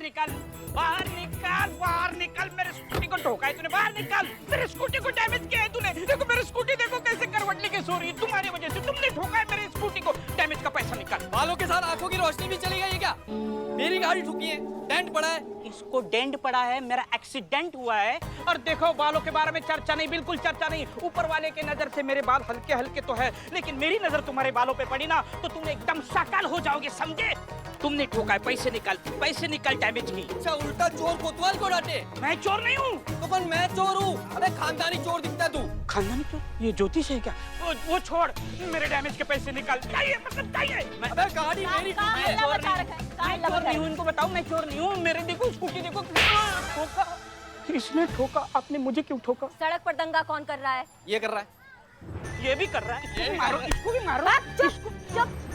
निकल, बाहर निकल, बाहर निकल। मेरे स्कूटी को ठोका है तूने, बाहर निकल। मेरे स्कूटी को डैमेज किया है तूने। देखो मेरी स्कूटी देखो कैसे करवट लेके सो रही है, तुम्हारी वजह से। तुमने ठोका है मेरी स्कूटी को, डैमेज का पैसा निकाल। बालों के साथ आंखों की रोशनी भी चली गई है क्या? मेरी गाड़ी ठुकी है, डेंट पड़ा है। इसको डेंट पड़ा है, मेरा एक्सीडेंट हुआ है। और देखो बालों के बारे में चर्चा नहीं, बिल्कुल चर्चा नहीं। ऊपर वाले के नजर से मेरे बाल हल्के हल्के तो है, लेकिन मेरी नजर तुम्हारे बालों पे पड़ी ना तो तुम एकदम शकल हो जाओगे, समझे? तुमने ठोका है, पैसे निकाल डैमेज की। अच्छा उल्टा चोर कोतवाल को डांटे। मैं चोर नहीं हूँ। तो कौन मैं चोर हूँ? अबे खानदानी चोर दिखता है तू। खानदानी चोर? ये ज्योतिष है क्या? वो छोड़, मेरे डैमेज के पैसे निकाल। चाहिए मतलब चाहिए। अबे गाड़ी मेरी ठुकी है। मैं चोर नहीं हूँ, इनको बताओ मैं चोर नहीं हूँ। मेरे देखो स्कूटी देखो, ठोका इसने ठोका। आपने मुझे क्यों ठोका? सड़क पर दंगा कौन कर रहा है? ये कर रहा है, ये भी कर रहा है। इसको भी मारो, इसको भी मारो। चुप।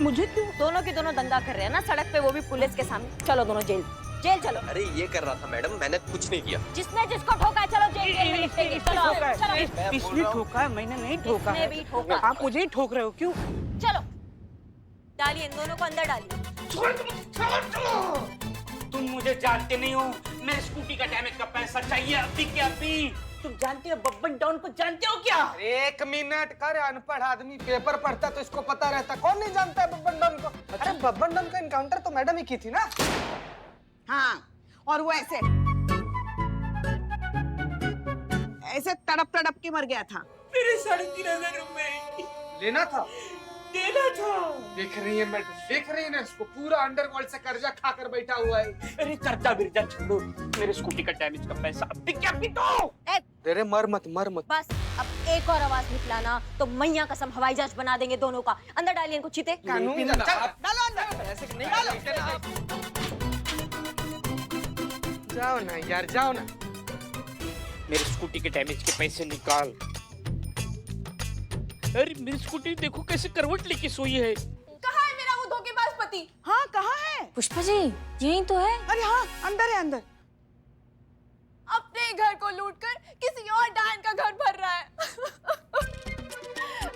मुझे क्यों? दोनों की दोनों दंगा कर रहे हैं ना सड़क पे, वो भी पुलिस के सामने। चलो दोनों जेल चलो। अरे ये कर रहा था मैडम, मैंने कुछ नहीं किया। जिसने जिसको ठोका है चलो जेल में लिखेंगे। चलो इसने ठोका है, मैंने नहीं ठोका है। इसने भी ठोका। आप मुझे ही ठोक रहे हो, क्यों? चलो डालिए इन दोनों को अंदर डालिए। तुम मुझे जानते नहीं हो। मेरे स्कूटी का डैमेज का पैसा चाहिए अभी के अभी। तुम जानते हो बब्बन डॉन को? जानते हो क्या? एक मिनट कर, अनपढ़ आदमी पेपर पढ़ता तो इसको पता रहता। कौन नहीं जानता है बब्बन डॉन को? अरे बब्बन डॉन का इनकाउंटर तो मैडम ही की थी ना। हाँ, और वो ऐसे तड़प तड़प के मर गया था। मेरे 3,500 रुपए लेना था, देना था। देख रही है मैडम, देख रही है ना, इसको पूरा अंडरवर्ल्ड से कर्जा खाकर बैठा हुआ है। अरे कर्जा बिरजा छोड़ो, मेरे स्कूटी का डैमेज का पैसा अभी के अभी दो। तेरे मर मत। बस अब एक और आवाज निकलाना तो मैया कसम हवाई जहाज बना देंगे दोनों का। अंदर डालिए इनको चीते। कानून डालो अंदर। ऐसे नहीं डालो। जाओ ना यार, जाओ ना। मेरे स्कूटी के डैमेज के पैसे निकाल। अरे मेरी स्कूटी देखो कैसे करवट लेके सोई है। कहाँ है मेरा वो धोखेबाज पति? हाँ, कहाँ है? पुष्पा जी यही तो है। अरे हाँ, अंदर है अंदर। अपने घर को लूटकर किसी और डायन का घर भर रहा है।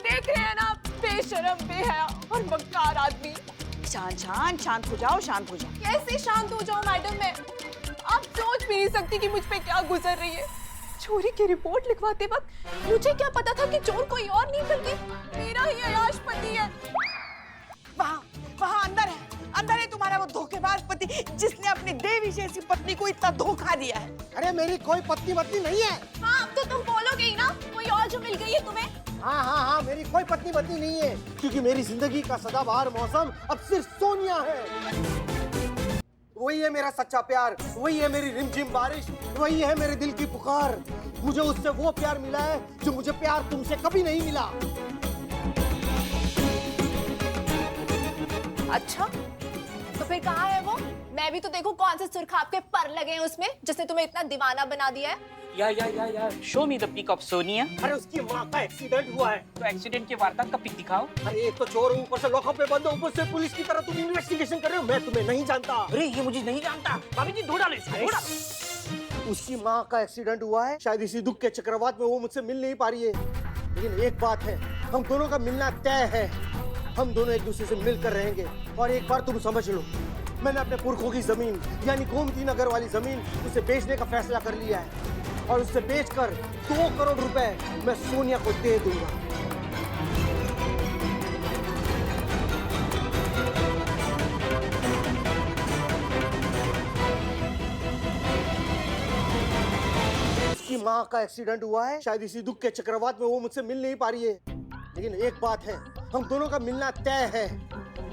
देख रहे हैं ना, बेशरम बेहया और मक्कार आदमी। शांत हो जाओ, शांत हो जाओ। कैसे शांत हो जाऊं मैडम मैं? आप सोच भी नहीं सकती कि मुझ पे क्या गुजर रही है। चोरी की रिपोर्ट लिखवाते वक्त मुझे क्या पता था कि चोर कोई और नहीं बल्कि मेरा ही अयाश पति है। वहाँ अंदर है तुम्हारा वो धोखेबाज पति, जिसने अपनी देवी जैसी पत्नी को इतना धोखा दिया है। अरे मेरी कोई पत्नी नहीं है। हाँ, अब तो तुम बोलोगे ही ना, कोई और जो मिल गई है तुम्हें। हाँ, मेरी कोई पत्नी नहीं है, क्योंकि मेरी जिंदगी का सदाबहार मौसम अब सिर्फ सोनिया है। वही है मेरा सच्चा प्यार, वही है मेरी रिमझिम बारिश, वही है मेरे दिल की पुकार। मुझे उससे वो प्यार मिला है जो मुझे प्यार तुमसे कभी नहीं मिला। अच्छा, तो फिर कहाँ है वो? मैं भी तो देखूं कौन से सुर्ख आपके पर लगे हैं उसमें, जिसने तुम्हें इतना दीवाना बना दिया है। या show me the pic of Sonia. अरे उसकी माँ का एक्सीडेंट हुआ है। तो एक्सीडेंट के वारदात का पिक दिखाओ। अरे एक तो चोर, ऊपर से लॉकअप पे बंद, ऊपर से पुलिस की तरह तुम इन्वेस्टिगेशन कर रहे हो। मैं तुम्हें नहीं जानता। अरे ये मुझे नहीं जानता। भाभी जी धो डालो इसको, धो डालो। उसकी माँ का एक्सीडेंट हुआ है, शायद इसी दुख के चक्रवात में वो मुझसे मिल नहीं पा रही है। लेकिन एक बात है, हम दोनों का मिलना तय है। हम दोनों एक दूसरे से मिलकर रहेंगे। और एक बार तुम समझ लो, मैंने अपने पुरखों की जमीन यानी गोमती नगर वाली जमीन उसे बेचने का फैसला कर लिया है। और उसे बेचकर 2 करोड़ रुपए मैं सोनिया को दे दूंगा। उसकी माँ का एक्सीडेंट हुआ है, शायद इसी दुख के चक्रवात में वो मुझसे मिल नहीं पा रही है। लेकिन एक बात है, हम दोनों का मिलना तय है।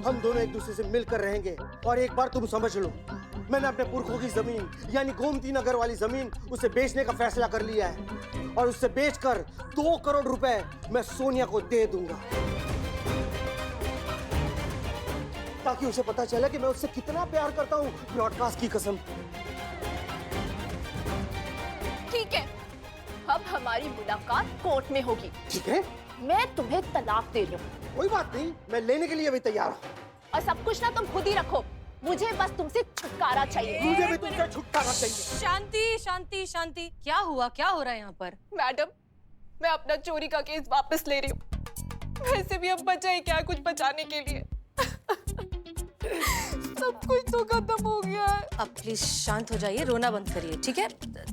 हम दोनों एक दूसरे से मिलकर रहेंगे। और एक बार तुम समझ लो, मैंने अपने पुरखों की जमीन यानी गोमती नगर वाली जमीन उसे बेचने का फैसला कर लिया है। और उसे बेचकर 2 करोड़ रुपए मैं सोनिया को दे दूंगा, ताकि उसे पता चले कि मैं उससे कितना प्यार करता हूँ, ब्रॉडकास्ट की कसम। ठीक है, अब हमारी मुलाकात कोर्ट में होगी। ठीक है, मैं तुम्हें तलाक दे रही हूँ। कोई बात नहीं, मैं लेने के लिए भी तैयार हूँ। और सब कुछ ना तुम खुद ही रखो, मुझे बस तुमसे छुटकारा चाहिए। मुझे भी तुमसे छुटकारा चाहिए। शांति शांति शांति। क्या हुआ, क्या हो रहा है यहाँ पर? मैडम, मैं अपना चोरी का केस वापस ले रही हूँ। वैसे भी अब बचा ही क्या कुछ बचाने के लिए। सब कुछ तो खत्म हो गया है। अब प्लीज शांत हो जाइए, रोना बंद करिए, ठीक है?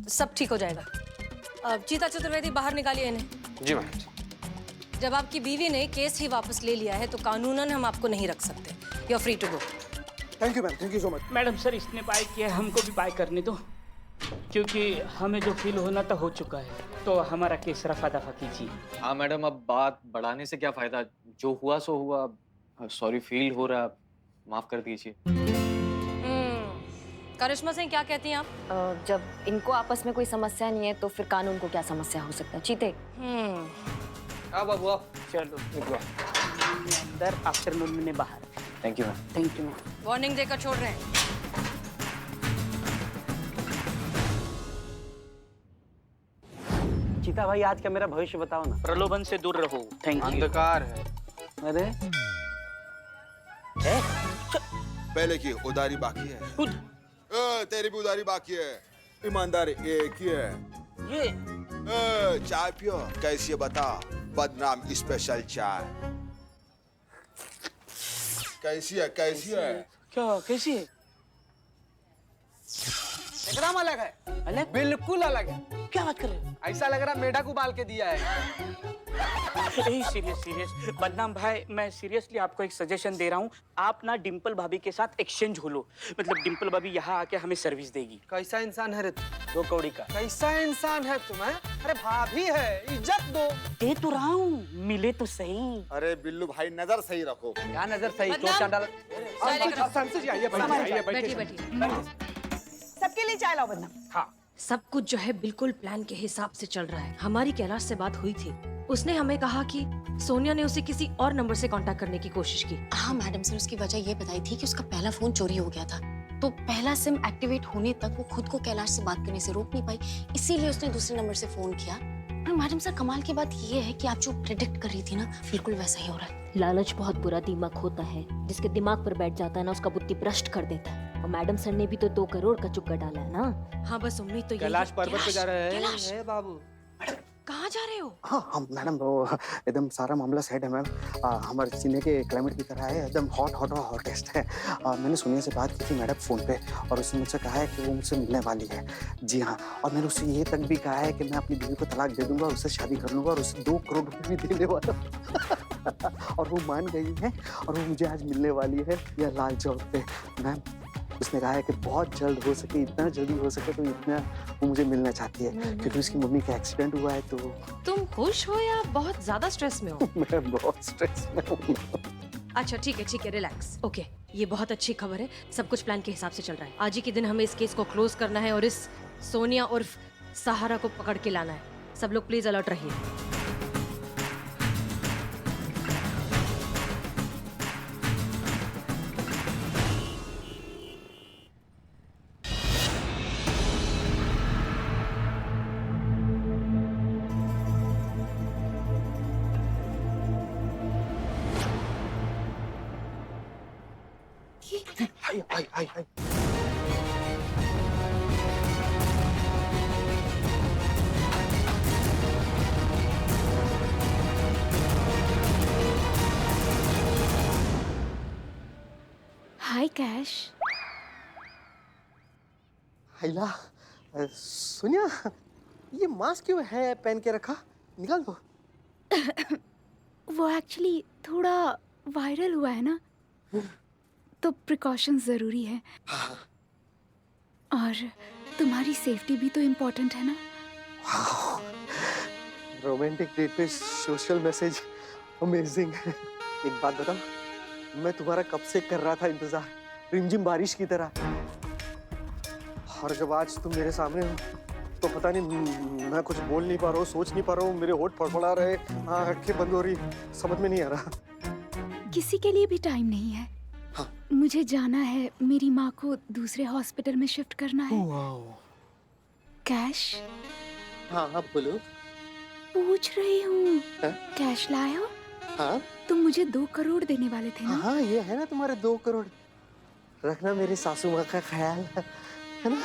सब ठीक हो जाएगा। अब चीता चतुर्वेदी बाहर निकालिए इन्हें। जी मैडम। जब आपकी बीवी ने केस ही वापस ले लिया है तो कानूनन हम आपको नहीं रख सकते। You are free to go. Thank you ma'am, thank you so much. Madam sir इसने बाय किया, हमको भी बाय करने दो, क्योंकि हमें जो फील होना था हो चुका है, तो हमारा केस रफा दफा कीजिए। हाँ मैडम, अब बात बढ़ाने से क्या फायदा, जो हुआ सो हुआ। सॉरी फील हो रहा, माफ कर दीजिए। करिश्मा सिंह क्या कहती हैं आप? जब इनको आपस में कोई समस्या नहीं है तो फिर कानून को क्या समस्या हो सकता है? चीते अब हुआ। चलो अंदर, आफ्टरनून में बाहर। Thank you ma'am. Thank you ma'am. Warning देकर छोड़ रहे हैं। चीता भाई आज का मेरा भविष्य बताओ ना। प्रलोभन से दूर रहो। Thank you. अंधकार है। अरे पहले की उधारी बाकी है। तेरी भी उधारी बाकी है। ईमानदारी एक ही है। ये चाय पियो, कैसी है बता? बदनाम स्पेशल चाय। कैसी है, कैसी है? क्या, कैसी है? एकदम अलग है। अलग? बिल्कुल अलग है। क्या बात कर रहे हो? ऐसा लग रहा मेढक उबाल के दिया है। सीरियस बदनाम भाई, मैं सीरियसली आपको एक सजेशन दे रहा हूँ। आप ना डिम्पल भाभी के साथ एक्सचेंज हो लो, मतलब डिम्पल भाभी यहाँ आके हमें सर्विस देगी। कैसा इंसान है रे तू? 2 कौड़ी का। कैसा इंसान है तुम? अरे भाभी है, इज्जत दो। दे तो रहा हूँ, मिले तो सही। अरे बिल्लू भाई नजर सही रखो। क्या नजर सही? बदनाम। चोट डाल। बैठिए बैठिए। सबके लिए चाय लाओ बदनाम। हाँ सब कुछ जो है बिल्कुल प्लान के हिसाब से चल रहा है। हमारी कैलाश से बात हुई थी, उसने हमें कहा कि सोनिया ने उसे किसी और नंबर से कांटेक्ट करने की कोशिश की। हाँ मैडम सर, उसकी वजह ये बताई थी कि उसका पहला फोन चोरी हो गया था, तो पहला सिम एक्टिवेट होने तक वो खुद को कैलाश से बात करने से रोक नहीं पाई, इसीलिए उसने दूसरे नंबर से फोन किया। और मैडम सर कमाल की बात ये है कि आप जो प्रेडिक्ट कर रही थी ना, बिल्कुल वैसा ही हो रहा है। लालच बहुत बुरा दिमाग होता है, जिसके दिमाग पर बैठ जाता है ना उसका बुद्धि भ्रष्ट कर देता है। और मैडम सर ने भी तो 2 करोड़ का चुक्का डाला है ना। हाँ बस उम्मीद तो यही कैलाश है। पर्वत पे जा रहे कैलाश। हैं बाबू। कहाँ जा रहे हो? हाँ मैडम, वो एकदम सारा मामला सेट है मैम। हमारे सीने के क्लाइमेट की तरह है, एकदम हॉटेस्ट है। मैंने सोनिया से बात की थी मैडम फोन पे, और उसने मुझसे कहा है कि वो मुझसे मिलने वाली है। जी हाँ, और मैंने उसे ये तक भी कहा है कि मैं अपनी बीवी को तलाक दे दूंगा, उससे शादी कर लूंगा और उसे 2 करोड़ रुपए भी देने वाला हूं। और वो मान गई है और वो मुझे आज मिलने वाली है या लाल चौक पे। मैम उसने कहा है कि बहुत जल्द हो सके, इतना जल्दी हो सके तो इतना वो मुझे मिलना चाहती है, क्योंकि उसकी मम्मी का एक्सीडेंट हुआ है। तो तुम खुश हो या बहुत ज्यादा स्ट्रेस में हो? मैं बहुत स्ट्रेस में हूँ। अच्छा ठीक है, रिलैक्स। ओके, ये बहुत अच्छी खबर है, सब कुछ प्लान के हिसाब से चल रहा है। आज ही के दिन हमें इस केस को क्लोज करना है और इस सोनिया उर्फ सहारा को पकड़ के लाना है। सब लोग प्लीज अलर्ट रहिए। हाय। हाय कैश। हाइला, सोनिया ये मास्क क्यों है पहन के रखा? निकाल दो। वो एक्चुअली थोड़ा वायरल हुआ है ना, तो प्रिकॉशंस जरूरी है। और तुम्हारी सेफ्टी भी तो इम्पोर्टेंट है ना। रोमांटिक डेट पे सोशल मैसेज, अमेजिंग। एक बात बताओ, मैं तुम्हारा कब से कर रहा था इंतजार, रिमझिम बारिश की तरह। और जब आज तुम मेरे सामने हो तो पता नहीं, मैं कुछ बोल नहीं पा रहा हूँ, सोच नहीं पा रहा हूँ, मेरे होठ फड़फड़ा रहे, आंखें बंद हो रही, समझ में नहीं आ रहा। किसी के लिए भी टाइम नहीं है। हाँ। मुझे जाना है, मेरी माँ को दूसरे हॉस्पिटल में शिफ्ट करना है। कैश? हाँ बोलो। पूछ रही हूँ, हाँ? कैश लाए हो? हाँ तुम मुझे 2 करोड़ देने वाले थे ना? हाँ, ये है ना तुम्हारे 2 करोड़। रखना मेरी सासू माँ का ख्याल, है ना?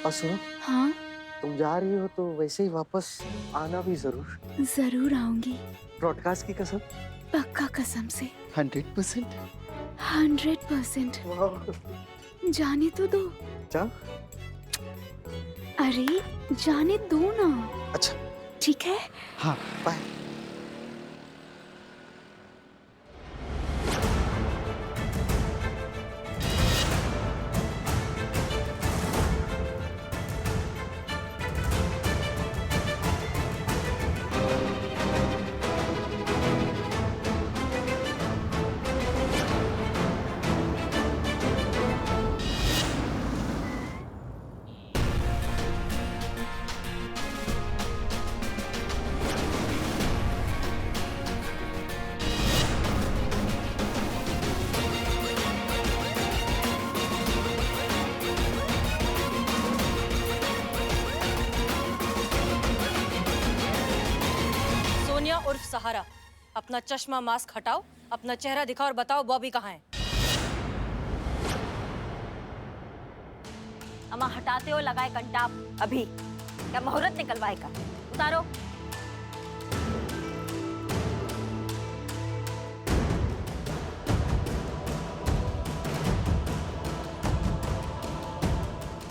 और सुनो, हाँ तुम जा रही हो तो वैसे ही वापस आना भी जरूर। जरूर आऊंगी, ब्रॉडकास्ट की कसम। पक्का कसम से। 100%। 100%। जाने तो दो। जा। अरे जाने दो ना। अच्छा ठीक है। हाँ बाय। सोनिया उर्फ सहारा, अपना चश्मा मास्क हटाओ, अपना चेहरा दिखाओ और बताओ बॉबी कहाँ है। अम्मा हटाते हो लगाए कंटाप अभी, क्या मुहूर्त निकलवाएगा? उतारो।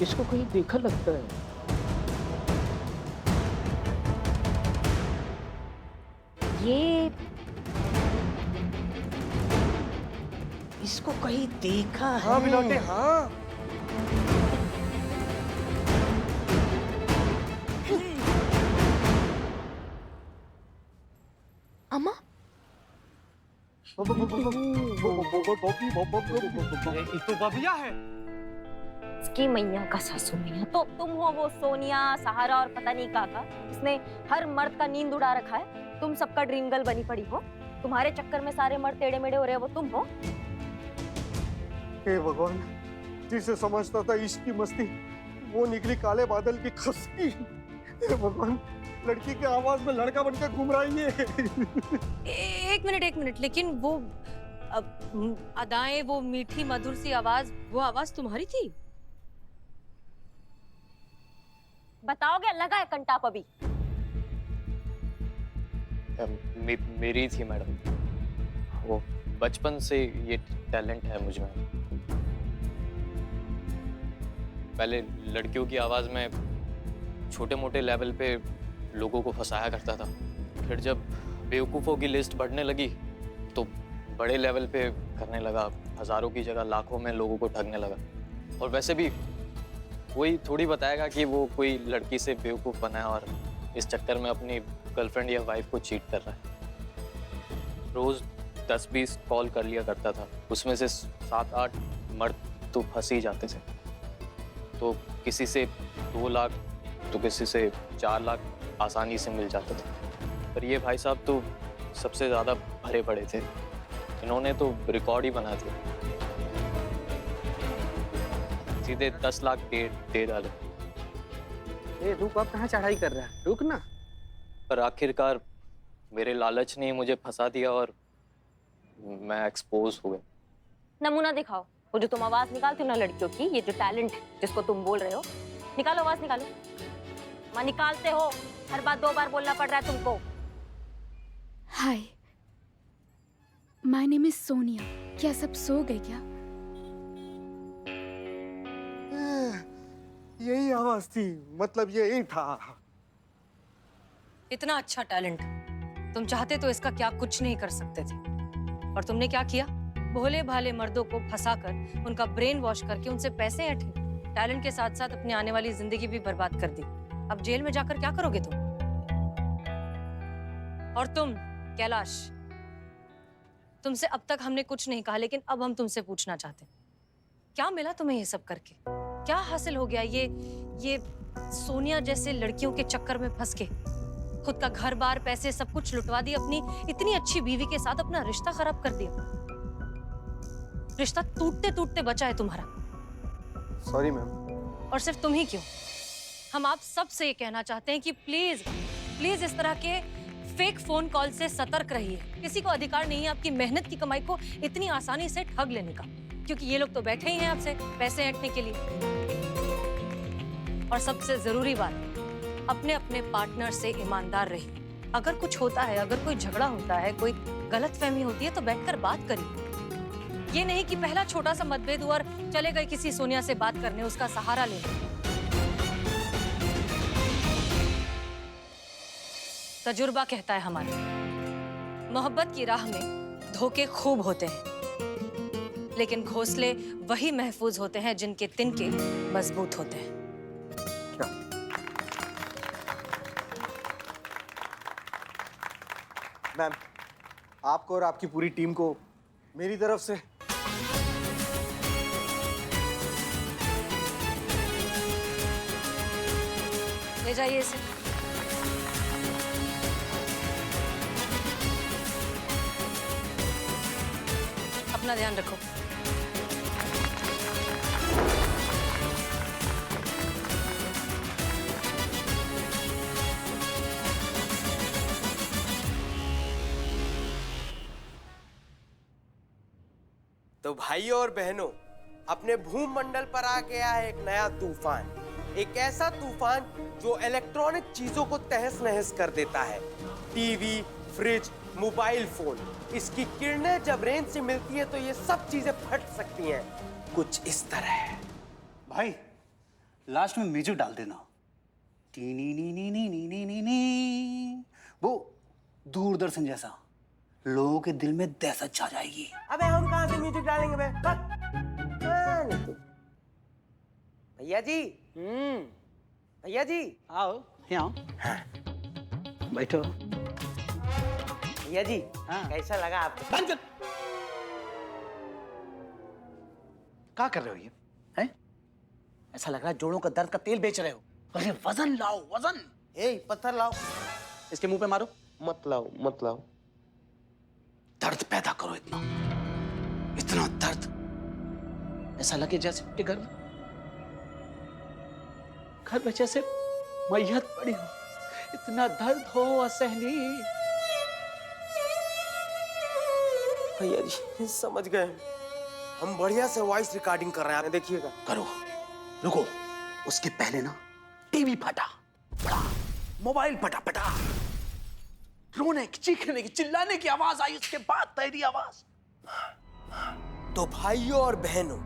इसको कहीं देखा लगता है। ये इसको कहीं देखा है। हाँ बिलोटे हाँ। अम्मा तो बबिया है। इसकी मैया का सासू मैया तो तुम हो वो सोनिया, सहारा और पता नहीं काका, जिसने हर मर्द का नींद उड़ा रखा है। तुम सबका ड्रीम गर्ल बनी पड़ी हो। तुम्हारे चक्कर में सारे मर्द टेढ़े मेढ़े हो रहे हैं, वो तुम हो। हे भगवान, जिसे समझता था इश्क की मस्ती, वो निकली काले बादल की खस्ती। हे भगवान, लड़की की आवाज में लड़का बनकर घूम रहा है ये। एक मिनट, लेकिन वो अदाएं, वो मीठी मधुर सी आवाज, वो आवाज तुम्हारी थी? बताओगे लगा है कंटाप अभी? मेरी थी मैडम, वो बचपन से ये टैलेंट है मुझ में। पहले लड़कियों की आवाज में छोटे मोटे लेवल पे लोगों को फंसाया करता था, फिर जब बेवकूफ़ों की लिस्ट बढ़ने लगी तो बड़े लेवल पे करने लगा, हजारों की जगह लाखों में लोगों को ठगने लगा। और वैसे भी कोई थोड़ी बताएगा कि वो कोई लड़की से बेवकूफ़ बना है और इस चक्कर में अपनी गर्लफ्रेंड या वाइफ को चीट कर रहा है। रोज 10-20 कॉल कर लिया करता था, उसमें से 7-8 मर्द तो फंस ही जाते थे। तो किसी से 2 लाख तो किसी से 4 लाख आसानी से मिल जाते थे। पर ये भाई साहब तो सबसे ज़्यादा भरे पड़े थे, इन्होंने तो रिकॉर्ड ही बना दिया, सीधे 10 लाख दे डाले। ए रुक, अब कहाँ चढ़ाई कर रहा है, रुक ना। पर आखिरकार मेरे लालच ने मुझे फंसा दिया और मैं एक्सपोज हो गया। नमूना दिखाओ, वो जो तुम आवाज निकालती हो ना लड़कियों की, ये जो टैलेंट जिसको तुम बोल रहे हो, निकालो आवाज निकालो। मां निकालते हो, हर बात 2 बार बोलना पड़ रहा है तुमको। हाय, माय नेम इज सोनिया। क्या सब सो गए क्या? यही आवाज थी, मतलब यही था। इतना अच्छा टैलेंट, तुम चाहते तो इसका क्या कुछ नहीं कर सकते थे, और तुमने क्या किया? भोले भाले मर्दों को फंसाकर उनका ब्रेन वॉश करके उनसे पैसे ऐंठे, टैलेंट के साथ साथ अपनी आने वाली जिंदगी भी बर्बाद कर दी। अब जेल में जाकर क्या करोगे तुम? और तुम कैलाश, तुमसे अब तक हमने कुछ नहीं कहा, लेकिन अब हम तुमसे पूछना चाहते हैं, क्या मिला तुम्हें ये सब करके? क्या हासिल हो गया ये सोनिया जैसे लड़कियों के चक्कर में फंस के खुद का घर बार पैसे सब कुछ लुटवा दिया, अपनी इतनी अच्छी बीवी के साथ अपना रिश्ता खराब कर दिया। रिश्ता टूटते टूटते बचा है तुम्हारा। Sorry ma'am. और सिर्फ तुम ही क्यों, हम आप सब से ये कहना चाहते हैं कि प्लीज प्लीज इस तरह के फेक फोन कॉल से सतर्क रहिए। किसी को अधिकार नहीं है आपकी मेहनत की कमाई को इतनी आसानी से ठग लेने का, क्योंकि ये लोग तो बैठे ही हैं आपसे पैसे ऐंठने के लिए। और सबसे जरूरी बात, अपने अपने पार्टनर से ईमानदार रहिए। अगर कुछ होता है, अगर कोई झगड़ा होता है, कोई गलतफहमी होती है तो बैठकर बात करिए। ये नहीं कि पहला छोटा सा मतभेद हुआ और चले गए किसी सोनिया से बात करने, उसका सहारा लेने। तजुर्बा कहता है हमारा, मोहब्बत की राह में धोखे खूब होते हैं, लेकिन घोंसले वही महफूज होते हैं जिनके तिनके मजबूत होते हैं। मैम, आपको और आपकी पूरी टीम को मेरी तरफ से ले जाइए इसे। अपना ध्यान रखो। तो भाइयों और बहनों, अपने भूमंडल पर आ गया है एक नया तूफान, एक ऐसा तूफान जो इलेक्ट्रॉनिक चीजों को तहस नहस कर देता है। टीवी, फ्रिज, मोबाइल फोन, इसकी किरणें जब रेंज से मिलती है तो ये सब चीजें फट सकती हैं, कुछ इस तरह। भाई लास्ट में म्यूजिक डाल देना, टी नी नी नी नी नी नी नी नी, वो दूरदर्शन जैसा, लोगों के दिल में दहशत छा जाएगी। अबे हम कहाँ से म्यूजिक डालेंगे बे? भैया जी, भैया जी, आओ यहाँ। हाँ। बैठो। भैया जी, कैसा लगा आपको? बंद कर। क्या कर रहे हो ये? हैं? ऐसा लग रहा है जोड़ों का दर्द का तेल बेच रहे हो। अरे वजन लाओ, वजन। पत्थर लाओ। इसके मुंह पे मारो। मत लाओ, मत लाओ। दर्द पैदा करो इतना, इतना दर्द, ऐसा लगे जैसे घर में जैसे मैयत पड़ी हो, इतना दर्द हो असहनीय। भैया जी समझ गए, हम बढ़िया से वॉइस रिकॉर्डिंग कर रहे हैं, देखिएगा। करो, रुको, उसके पहले ना टीवी फटा फटा, मोबाइल फटा फटा, रोने की, चीखने की, चिल्लाने की आवाज आई, उसके बाद तेरी आवाज। तो भाइयों और बहनों,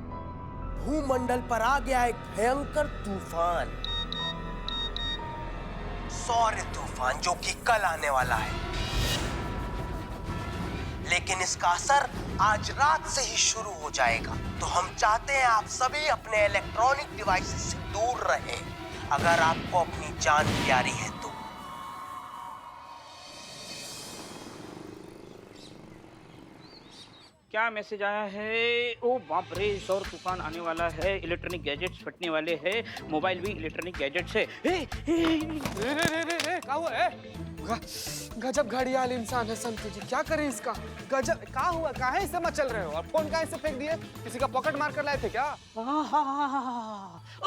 भूमंडल पर आ गया एक भयंकर तूफान, सौर्य तूफान, जो कि कल आने वाला है। लेकिन इसका असर आज रात से ही शुरू हो जाएगा। तो हम चाहते हैं आप सभी अपने इलेक्ट्रॉनिक डिवाइसेस से दूर रहें, अगर आपको अपनी जान प्यारी है तो। क्या मैसेज आया है? ओ बाप रे, सौर तूफान आने वाला है, इलेक्ट्रॉनिक गैजेट्स फटने वाले हैं, मोबाइल भी इलेक्ट्रॉनिक गैजेट्स है। क्या हुआ है? गजब घड़ियाल इंसान है संतु जी, क्या करें इसका? गजब, क्या हुआ? काहे इसे मचल रहे हो? और फोन काहे से फेंक दिए? किसी का पॉकेट मार कर लाए थे क्या?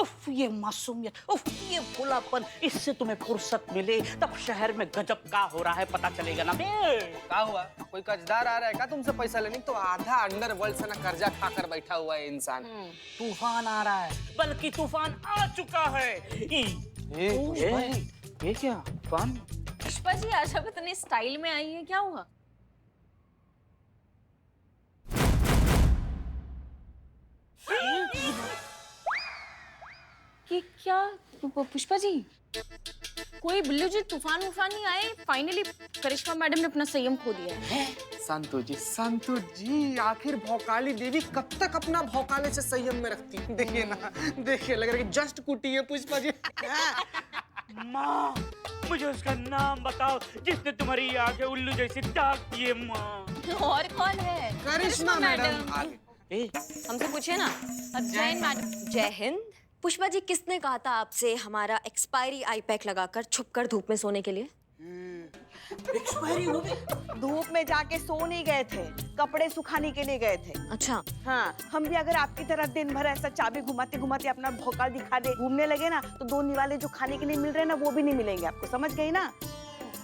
उफ, ये मासूमियत, उफ, ये भोलापन, इससे तुम्हें फुर्सत मिले तब शहर में गजब का हो रहा है पता चलेगा ना। क्या हुआ? कोई कर्जदार आ रहा है क्या तुमसे पैसा लेने? तो आधा अंडरवर्ल्ड से ना कर्जा खाकर बैठा हुआ है इंसान। तूफान आ रहा है, बल्कि तूफान आ चुका है। ये क्या तूफान? पुष्पा जी आज आप इतने स्टाइल में आई है, क्या हुआ? कि क्या पुष्पा जी, कोई बिल्लू जी तूफान वूफान नहीं आए? फाइनली करिश्मा मैडम ने अपना संयम खो दिया है। संतु जी, आखिर भौकाली देवी कब तक अपना भौकाले से संयम में रखती है? देखिए ना, देखिए, लग रहा है कि जस्ट कुटी है पुष्पा जी। माँ, मुझे उसका नाम बताओ जिसने तुम्हारी आंखें उल्लू जैसी दाग दिए। माँ, और कौन है? करिश्मा मैडम। हमसे पूछिए ना। जय हिंद मैडम। जय हिंद। पुष्पा जी, किसने कहा था आपसे हमारा एक्सपायरी आई पैक लगाकर छुपकर धूप में सोने के लिए? एक्सपायरी हो गई? धूप में जाके सो नहीं गए थे, कपड़े सुखाने के लिए गए थे। अच्छा। हाँ, हम भी अगर आपकी तरह दिन भर ऐसा चाबी घुमाते घुमाते अपना भौकाल दिखा दे घूमने लगे ना, तो दो निवाले जो खाने के लिए मिल रहे हैं ना, वो भी नहीं मिलेंगे आपको, समझ गई ना?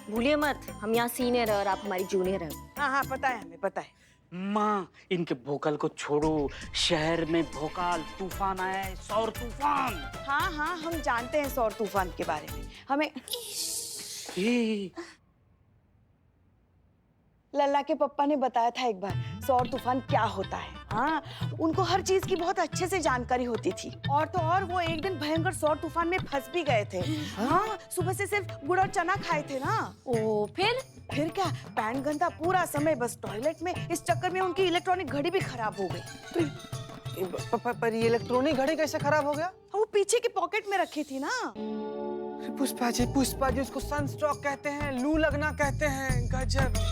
भूलिए मत, हम यहाँ सीनियर है और आप हमारी जूनियर है। हाँ हाँ, पता है, हमें पता है। माँ इनके भोकाल को छोड़ो, शहर में भोकाल तूफान आया है, सौर तूफान। हाँ हाँ, हम जानते हैं सौर तूफान के बारे में। हमें लल्ला के पप्पा ने बताया था एक बार सौर तूफान क्या होता है। हाँ, उनको हर चीज की बहुत अच्छे से जानकारी होती थी। और तो और वो एक दिन भयंकर सौर तूफान में फंस भी गए थे। हाँ, सुबह से सिर्फ गुड़ और चना खाए थे ना। ओ फिर क्या, पैंट गंदा पूरा समय बस टॉयलेट में। इस चक्कर में उनकी इलेक्ट्रॉनिक घड़ी भी खराब हो गई। पर ये इलेक्ट्रॉनिक घड़ी कैसे खराब हो गया? वो पीछे के पॉकेट में रखी थी ना। पुष्पा जी उसको सनस्ट्रोक कहते हैं, लू लगना कहते हैं। गजब।